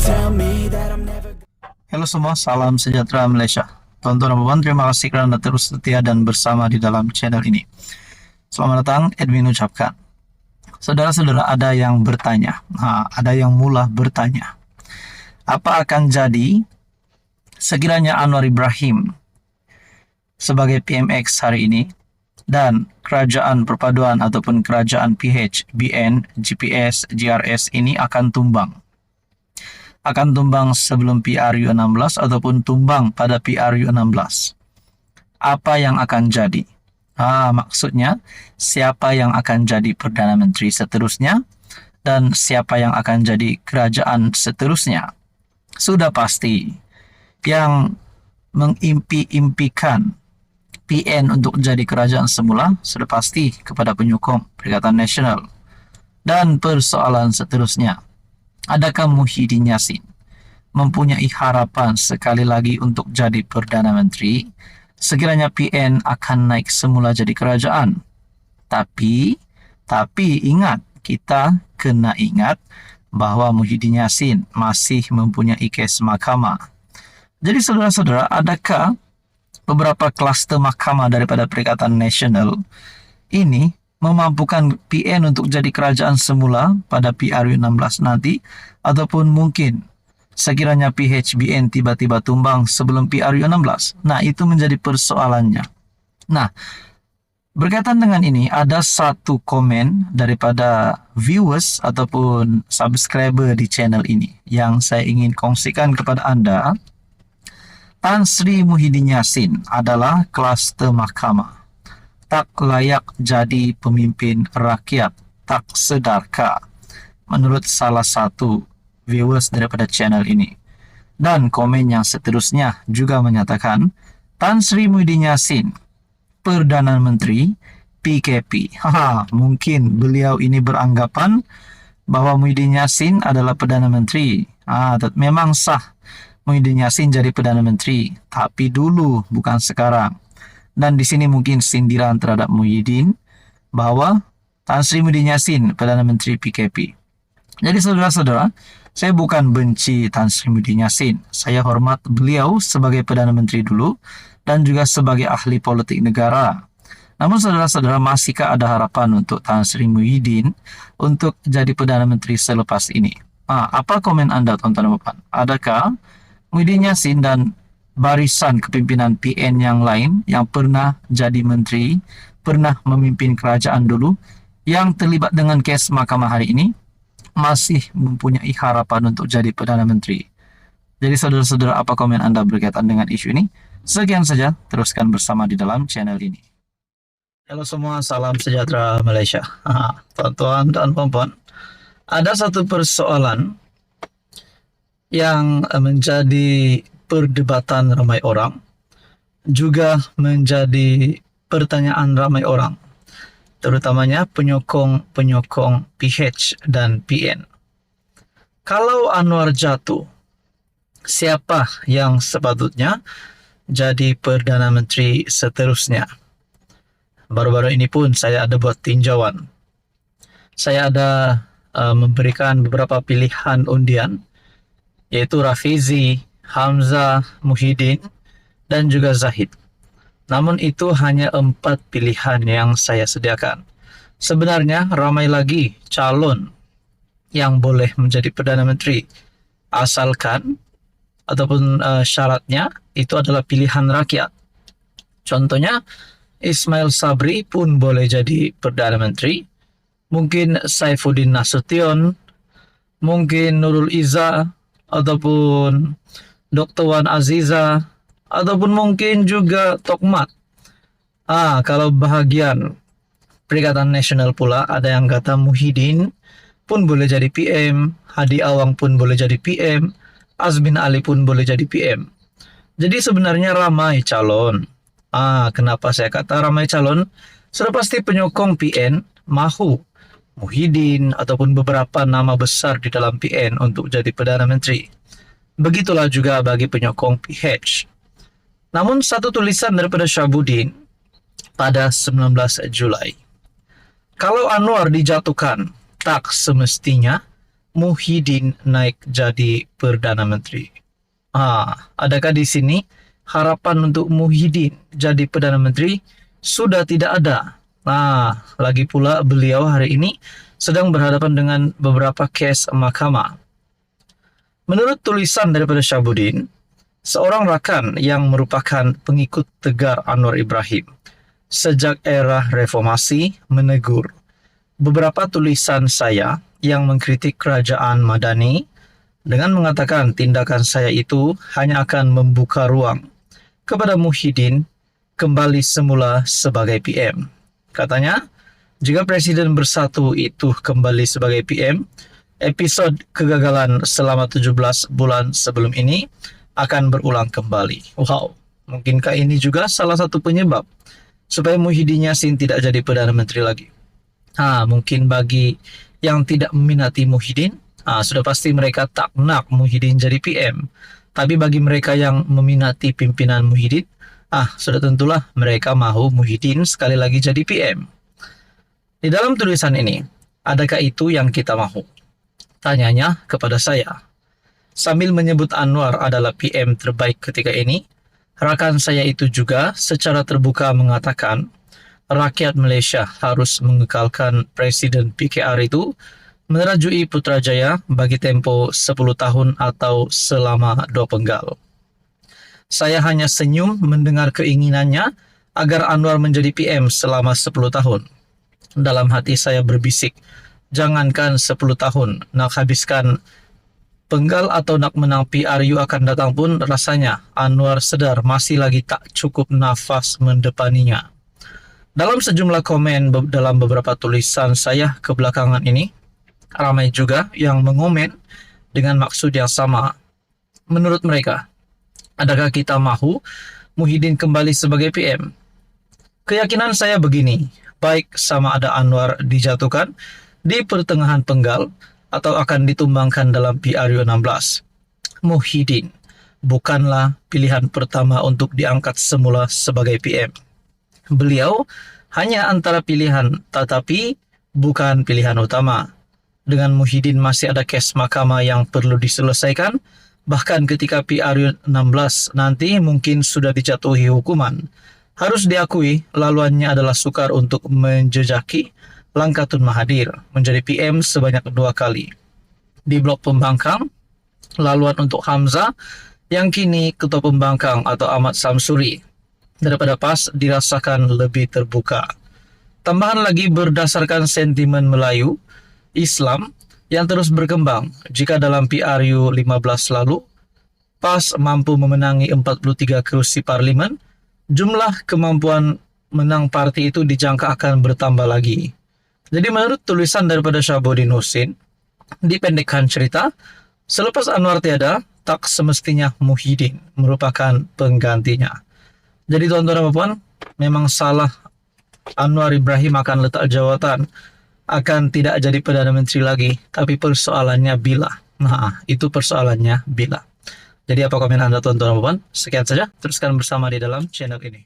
tell me that I'm never. Halo semua, salam sejahtera Malaysia. Tuan-tuan dan puan, terima kasih kerana terus setia dan bersama di dalam channel ini. Selamat datang, Edwin ucapkan. Saudara-saudara, ada yang bertanya, ada yang mula bertanya, apa akan jadi sekiranya Anwar Ibrahim sebagai PMX hari ini dan kerajaan perpaduan ataupun kerajaan PH, BN, GPS, GRS ini akan tumbang? Akan tumbang sebelum PRU16 ataupun tumbang pada PRU16. Apa yang akan jadi? Maksudnya siapa yang akan jadi Perdana Menteri seterusnya dan siapa yang akan jadi kerajaan seterusnya. Sudah pasti yang mengimpi-impikan PN untuk jadi kerajaan semula sudah pasti kepada penyokong Perikatan Nasional. Dan persoalan seterusnya, adakah Muhyiddin Yassin mempunyai harapan sekali lagi untuk jadi Perdana Menteri sekiranya PN akan naik semula jadi kerajaan? Tapi ingat, kita kena ingat bahwa Muhyiddin Yassin masih mempunyai kes mahkamah. Jadi saudara-saudara, adakah beberapa kluster mahkamah daripada Perikatan Nasional ini memampukan PN untuk jadi kerajaan semula pada PRU16 nanti, ataupun mungkin sekiranya PHBN tiba-tiba tumbang sebelum PRU16? Nah, itu menjadi persoalannya. Nah, berkaitan dengan ini, ada satu komen daripada viewers ataupun subscriber di channel ini yang saya ingin kongsikan kepada anda. Tan Sri Muhyiddin Yassin adalah kluster mahkamah. Tak layak jadi pemimpin rakyat, tak sedarkah, menurut salah satu viewers daripada channel ini. Dan komen yang seterusnya juga menyatakan, Tan Sri Muhyiddin Yassin, Perdana Menteri PKP. Mungkin beliau ini beranggapan bahwa Muhyiddin Yassin adalah Perdana Menteri. Memang sah Muhyiddin Yassin jadi Perdana Menteri, tapi dulu, bukan sekarang. Dan di sini mungkin sindiran terhadap Muhyiddin bahwa Tan Sri Muhyiddin Yassin Perdana Menteri PKP. Jadi saudara-saudara, saya bukan benci Tan Sri Muhyiddin Yassin. Saya hormat beliau sebagai Perdana Menteri dulu dan juga sebagai ahli politik negara. Namun saudara-saudara, masihkah ada harapan untuk Tan Sri Muhyiddin untuk jadi Perdana Menteri selepas ini? Apa komen anda, tuan-tuan dan puan? Adakah Muhyiddin Yassin dan barisan kepimpinan PN yang lain yang pernah jadi menteri, pernah memimpin kerajaan dulu, yang terlibat dengan kes mahkamah hari ini, masih mempunyai harapan untuk jadi Perdana Menteri? Jadi saudara-saudara, apa komen anda berkaitan dengan isu ini? Sekian saja, teruskan bersama di dalam channel ini. Halo semua, salam sejahtera Malaysia. Tuan-tuan dan puan-puan, ada satu persoalan yang menjadi perdebatan ramai orang, juga menjadi pertanyaan ramai orang, terutamanya penyokong PH dan PN. Kalau Anwar jatuh, siapa yang sepatutnya jadi Perdana Menteri seterusnya? Baru-baru ini pun saya ada buat tinjauan. Saya ada memberikan beberapa pilihan undian, yaitu Rafizi, Hamzah, Muhyiddin, dan juga Zahid. Namun itu hanya 4 pilihan yang saya sediakan. Sebenarnya ramai lagi calon yang boleh menjadi Perdana Menteri, asalkan ataupun syaratnya itu adalah pilihan rakyat. Contohnya Ismail Sabri pun boleh jadi Perdana Menteri, mungkin Saifuddin Nasution, mungkin Nurul Izzah, ataupun Dr. Wan Aziza, ataupun mungkin juga Tokmat. Kalau bahagian Perikatan Nasional pula, ada yang kata Muhyiddin pun boleh jadi PM, Hadi Awang pun boleh jadi PM, Azmin Ali pun boleh jadi PM. Jadi sebenarnya ramai calon. Kenapa saya kata ramai calon? Sudah pasti penyokong PN mahu Muhyiddin ataupun beberapa nama besar di dalam PN untuk jadi Perdana Menteri. Begitulah juga bagi penyokong PH. Namun satu tulisan daripada Syabuddin pada 19 Julai. Kalau Anwar dijatuhkan, tak semestinya Muhyiddin naik jadi Perdana Menteri. Adakah di sini harapan untuk Muhyiddin jadi Perdana Menteri sudah tidak ada? Lagi pula beliau hari ini sedang berhadapan dengan beberapa kes mahkamah. Menurut tulisan daripada Syahabuddin, seorang rakan yang merupakan pengikut tegar Anwar Ibrahim sejak era reformasi menegur beberapa tulisan saya yang mengkritik kerajaan Madani dengan mengatakan tindakan saya itu hanya akan membuka ruang kepada Muhyiddin kembali semula sebagai PM. Katanya, jika Presiden Bersatu itu kembali sebagai PM, episod kegagalan selama 17 bulan sebelum ini akan berulang kembali. Wow, mungkinkah ini juga salah satu penyebab supaya Muhyiddin Yassin tidak jadi Perdana Menteri lagi? Mungkin bagi yang tidak meminati Muhyiddin, sudah pasti mereka tak nak Muhyiddin jadi PM. Tapi bagi mereka yang meminati pimpinan Muhyiddin, sudah tentulah mereka mahu Muhyiddin sekali lagi jadi PM. Di dalam tulisan ini, adakah itu yang kita mahu? Tanyanya kepada saya. Sambil menyebut Anwar adalah PM terbaik ketika ini, rakan saya itu juga secara terbuka mengatakan rakyat Malaysia harus mengekalkan Presiden PKR itu menerajui Putrajaya bagi tempo 10 tahun atau selama 2 penggal. Saya hanya senyum mendengar keinginannya agar Anwar menjadi PM selama 10 tahun. Dalam hati saya berbisik, jangankan 10 tahun, nak habiskan penggal atau nak menang PRU akan datang pun rasanya Anwar sedar masih lagi tak cukup nafas mendepaninya. Dalam sejumlah komen dalam beberapa tulisan saya kebelakangan ini, ramai juga yang mengomen dengan maksud yang sama. Menurut mereka, adakah kita mahu Muhyiddin kembali sebagai PM? Keyakinan saya begini, baik sama ada Anwar dijatuhkan di pertengahan penggal atau akan ditumbangkan dalam PRU 16. Muhyiddin bukanlah pilihan pertama untuk diangkat semula sebagai PM. Beliau hanya antara pilihan, tetapi bukan pilihan utama. Dengan Muhyiddin masih ada kes mahkamah yang perlu diselesaikan, bahkan ketika PRU 16 nanti mungkin sudah dijatuhi hukuman. Harus diakui, laluannya adalah sukar untuk menjejaki langkah Tun Mahathir menjadi PM sebanyak 2 kali. Di blok pembangkang, laluan untuk Hamzah yang kini Ketua Pembangkang atau Ahmad Samsuri daripada PAS dirasakan lebih terbuka. Tambahan lagi berdasarkan sentimen Melayu, Islam yang terus berkembang. Jika dalam PRU 15 lalu, PAS mampu memenangi 43 kursi parlimen, jumlah kemampuan menang parti itu dijangka akan bertambah lagi. Jadi menurut tulisan daripada Syahabuddin Husin, dipendekkan cerita, selepas Anwar tiada, tak semestinya Muhyiddin merupakan penggantinya. Jadi tuan-tuan dan puan, memang salah Anwar Ibrahim akan letak jawatan, akan tidak jadi Perdana Menteri lagi, tapi persoalannya bila. Itu persoalannya bila. Jadi apa komen Anda tuan-tuan dan puan? Sekian saja, teruskan bersama di dalam channel ini.